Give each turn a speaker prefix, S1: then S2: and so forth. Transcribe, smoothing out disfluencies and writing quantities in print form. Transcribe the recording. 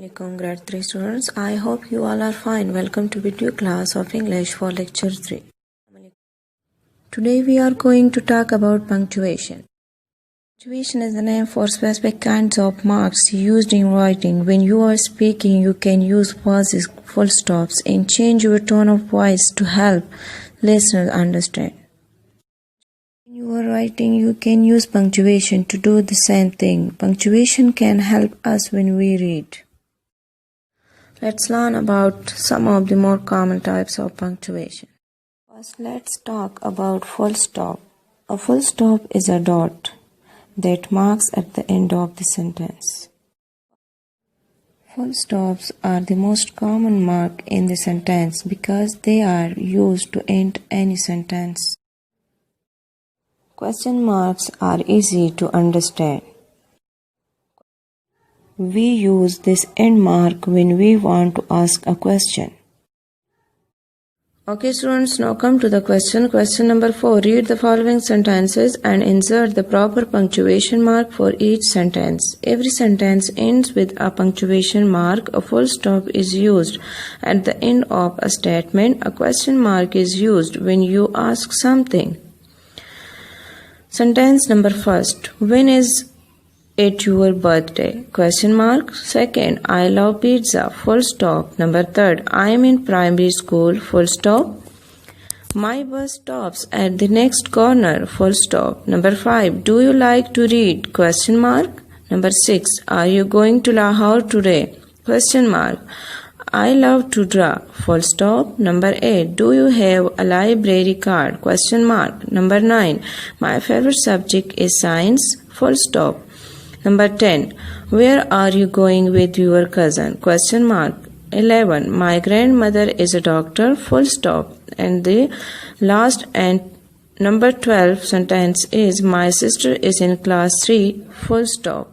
S1: Assalamualaikum grade 3 students. I hope you all are fine. Welcome to video class of English for lecture 3. Today we are going to talk about punctuation. Punctuation is the name for specific kinds of marks used in writing. When you are speaking, you can use pauses, full stops, and change your tone of voice to help listeners understand. When you are writing, you can use punctuation to do the same thing. Punctuation can help us when we read. Let's learn about some of the more common types of punctuation. First, let's talk about full stop. A full stop is a dot that marks at the end of the sentence. Full stops are the most common mark in the sentence because they are used to end any sentence. Question marks are easy to understand. We use this end mark when we want to ask a question. Okay students, now come to the question. Question number 4. Read the following sentences and insert the proper punctuation mark for each sentence. Every sentence ends with a punctuation mark. A full stop is used at the end of a statement. A question mark is used when you ask something. Sentence number 1. When is it your birthday? Question mark. Second, I love pizza. Full stop. Number 3. I am in primary school. Full stop. My bus stops at the next corner. Full stop. Number 5. Do you like to read? Question mark. Number 6. Are you going to Lahore today? Question mark. I love to draw. Full stop. Number 8. Do you have a library card? Question mark. Number 9. My favorite subject is science. Full stop. Number 10. Where are you going with your cousin? Question mark. 11. My grandmother is a doctor. Full stop. And the last and number 12 sentence is my sister is in class 3. Full stop.